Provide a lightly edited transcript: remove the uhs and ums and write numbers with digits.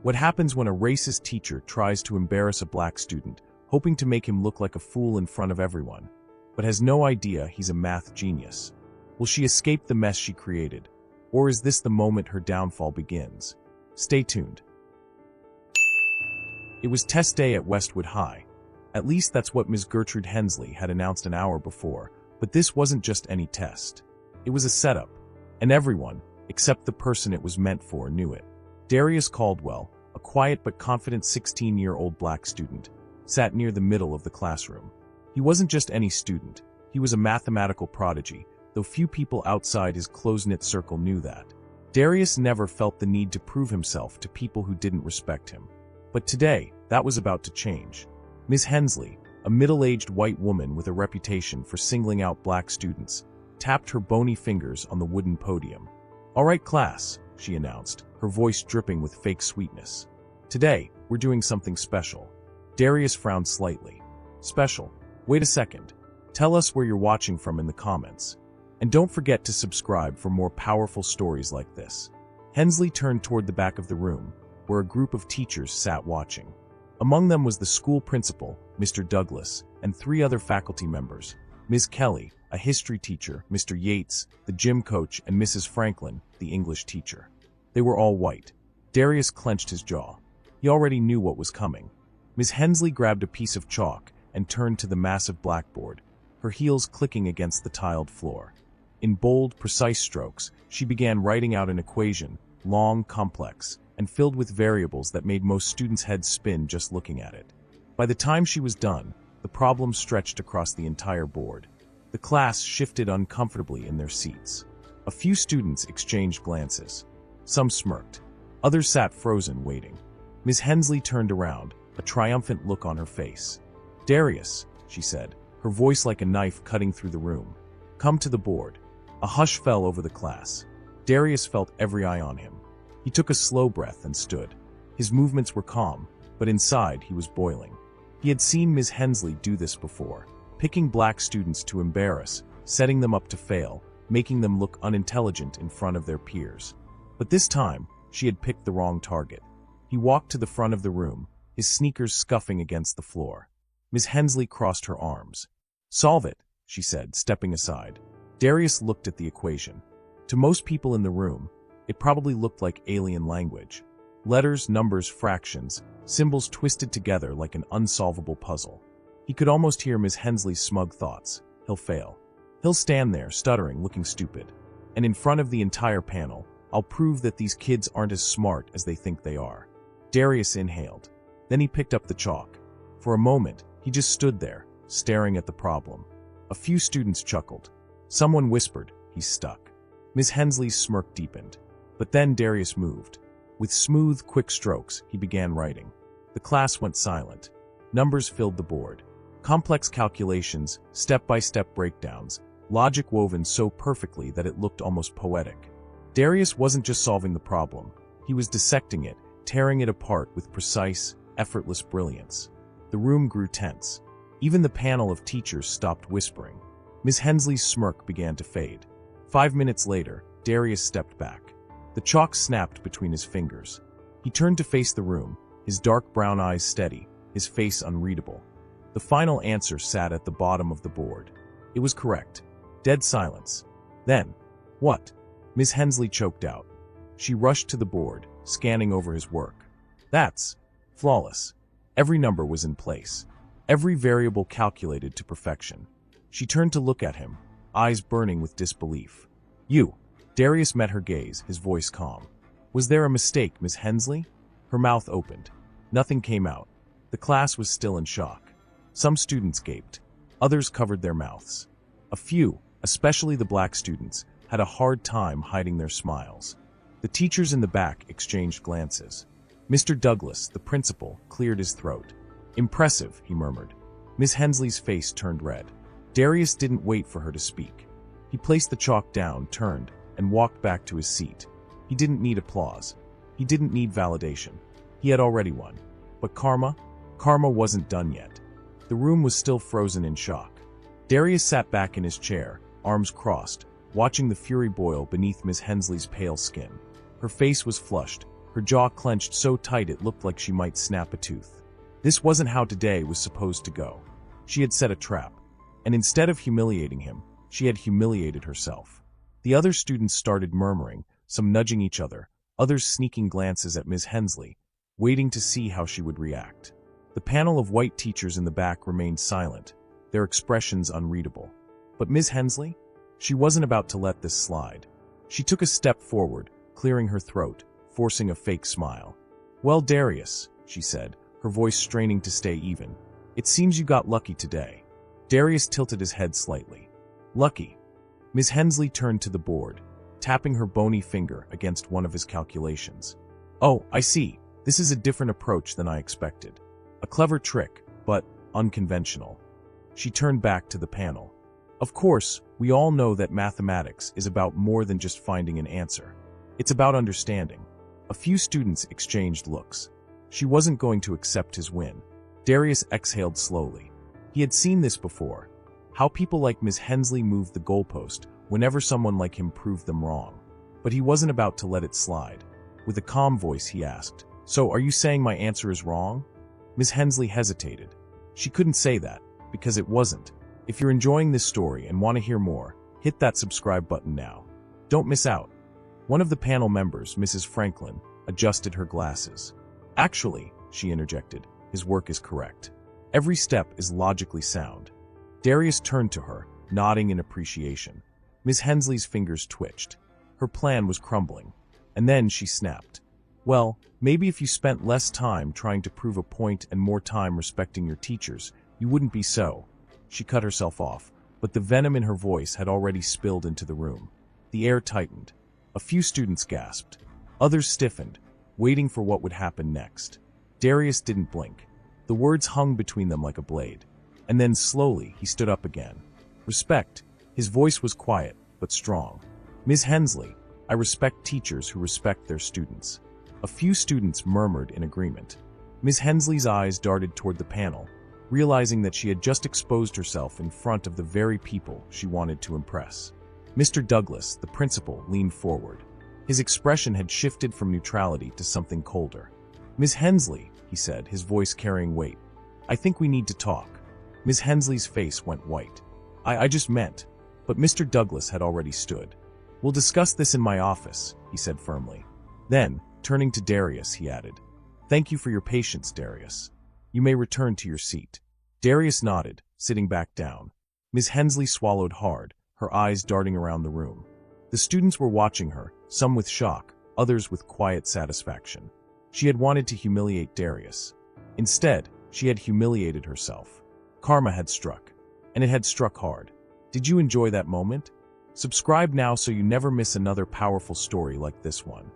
What happens when a racist teacher tries to embarrass a black student, hoping to make him look like a fool in front of everyone, but has no idea he's a math genius? Will she escape the mess she created? Or is this the moment her downfall begins? Stay tuned. It was test day at Westwood High. At least that's what Ms. Gertrude Hensley had announced an hour before, but this wasn't just any test. It was a setup, and everyone, except the person it was meant for, knew it. Darius Caldwell, a quiet but confident 16-year-old black student, sat near the middle of the classroom. He wasn't just any student, he was a mathematical prodigy, though few people outside his close-knit circle knew that. Darius never felt the need to prove himself to people who didn't respect him. But today, that was about to change. Ms. Hensley, a middle-aged white woman with a reputation for singling out black students, tapped her bony fingers on the wooden podium. "All right, class," she announced, her voice dripping with fake sweetness. "Today, we're doing something special." Darius frowned slightly. "Special? Wait a second. Tell us where you're watching from in the comments. And don't forget to subscribe for more powerful stories like this." Hensley turned toward the back of the room, where a group of teachers sat watching. Among them was the school principal, Mr. Douglas, and 3 other faculty members, Ms. Kelly, a history teacher, Mr. Yates, the gym coach, and Mrs. Franklin, the English teacher. They were all white. Darius clenched his jaw. He already knew what was coming. Ms. Hensley grabbed a piece of chalk and turned to the massive blackboard, her heels clicking against the tiled floor. In bold, precise strokes, she began writing out an equation, long, complex, and filled with variables that made most students' heads spin just looking at it. By the time she was done, the problem stretched across the entire board. The class shifted uncomfortably in their seats. A few students exchanged glances. Some smirked. Others sat frozen, waiting. Ms. Hensley turned around, a triumphant look on her face. "Darius," she said, her voice like a knife cutting through the room. "Come to the board." A hush fell over the class. Darius felt every eye on him. He took a slow breath and stood. His movements were calm, but inside he was boiling. He had seen Ms. Hensley do this before, picking black students to embarrass, setting them up to fail, making them look unintelligent in front of their peers. But this time, she had picked the wrong target. He walked to the front of the room, his sneakers scuffing against the floor. Ms. Hensley crossed her arms. "Solve it," she said, stepping aside. Darius looked at the equation. To most people in the room, it probably looked like alien language. Letters, numbers, fractions, symbols twisted together like an unsolvable puzzle. He could almost hear Ms. Hensley's smug thoughts. He'll fail. He'll stand there, stuttering, looking stupid. And in front of the entire panel, I'll prove that these kids aren't as smart as they think they are. Darius inhaled. Then he picked up the chalk. For a moment, he just stood there, staring at the problem. A few students chuckled. Someone whispered, "He's stuck." Ms. Hensley's smirk deepened. But then Darius moved. With smooth, quick strokes, he began writing. The class went silent. Numbers filled the board. Complex calculations, step-by-step breakdowns, logic woven so perfectly that it looked almost poetic. Darius wasn't just solving the problem. He was dissecting it, tearing it apart with precise, effortless brilliance. The room grew tense. Even the panel of teachers stopped whispering. Ms. Hensley's smirk began to fade. 5 minutes later, Darius stepped back. The chalk snapped between his fingers. He turned to face the room, his dark brown eyes steady, his face unreadable. The final answer sat at the bottom of the board. It was correct. Dead silence. Then, "What?" Ms. Hensley choked out. She rushed to the board, scanning over his work. "That's flawless." Every number was in place. Every variable calculated to perfection. She turned to look at him, eyes burning with disbelief. "You." Darius met her gaze, his voice calm. "Was there a mistake, Miss Hensley?" Her mouth opened. Nothing came out. The class was still in shock. Some students gaped. Others covered their mouths. A few, especially the black students, had a hard time hiding their smiles. The teachers in the back exchanged glances. Mr. Douglas, the principal, cleared his throat. "Impressive," he murmured. Miss Hensley's face turned red. Darius didn't wait for her to speak. He placed the chalk down, turned, and walked back to his seat. He didn't need applause. He didn't need validation. He had already won. But karma? Karma wasn't done yet. The room was still frozen in shock. Darius sat back in his chair, arms crossed, watching the fury boil beneath Miss Hensley's pale skin. Her face was flushed, her jaw clenched so tight it looked like she might snap a tooth. This wasn't how today was supposed to go. She had set a trap, and instead of humiliating him, she had humiliated herself. The other students started murmuring, some nudging each other, others sneaking glances at Ms. Hensley, waiting to see how she would react. The panel of white teachers in the back remained silent, their expressions unreadable. But Ms. Hensley? She wasn't about to let this slide. She took a step forward, clearing her throat, forcing a fake smile. "Well, Darius," she said, her voice straining to stay even, "it seems you got lucky today." Darius tilted his head slightly. "Lucky?" Ms. Hensley turned to the board, tapping her bony finger against one of his calculations. "Oh, I see. This is a different approach than I expected. A clever trick, but unconventional." She turned back to the panel. "Of course, we all know that mathematics is about more than just finding an answer. It's about understanding." A few students exchanged looks. She wasn't going to accept his win. Darius exhaled slowly. He had seen this before. How people like Ms. Hensley moved the goalpost whenever someone like him proved them wrong. But he wasn't about to let it slide. With a calm voice, he asked, "So are you saying my answer is wrong?" Ms. Hensley hesitated. She couldn't say that, because it wasn't. If you're enjoying this story and want to hear more, hit that subscribe button now. Don't miss out. One of the panel members, Mrs. Franklin, adjusted her glasses. "Actually," she interjected, "his work is correct. Every step is logically sound." Darius turned to her, nodding in appreciation. Ms. Hensley's fingers twitched. Her plan was crumbling. And then she snapped. "Well, maybe if you spent less time trying to prove a point and more time respecting your teachers, you wouldn't be so." She cut herself off, but the venom in her voice had already spilled into the room. The air tightened. A few students gasped. Others stiffened, waiting for what would happen next. Darius didn't blink. The words hung between them like a blade. And then slowly he stood up again. "Respect." His voice was quiet, but strong. "Ms. Hensley, I respect teachers who respect their students." A few students murmured in agreement. Ms. Hensley's eyes darted toward the panel, realizing that she had just exposed herself in front of the very people she wanted to impress. Mr. Douglas, the principal, leaned forward. His expression had shifted from neutrality to something colder. "Ms. Hensley," he said, his voice carrying weight, "I think we need to talk." Ms. Hensley's face went white. I just meant." But Mr. Douglas had already stood. "We'll discuss this in my office," he said firmly. Then, turning to Darius, he added, "Thank you for your patience, Darius. You may return to your seat." Darius nodded, sitting back down. Ms. Hensley swallowed hard, her eyes darting around the room. The students were watching her, some with shock, others with quiet satisfaction. She had wanted to humiliate Darius. Instead, she had humiliated herself. Karma had struck, and it had struck hard. Did you enjoy that moment? Subscribe now so you never miss another powerful story like this one.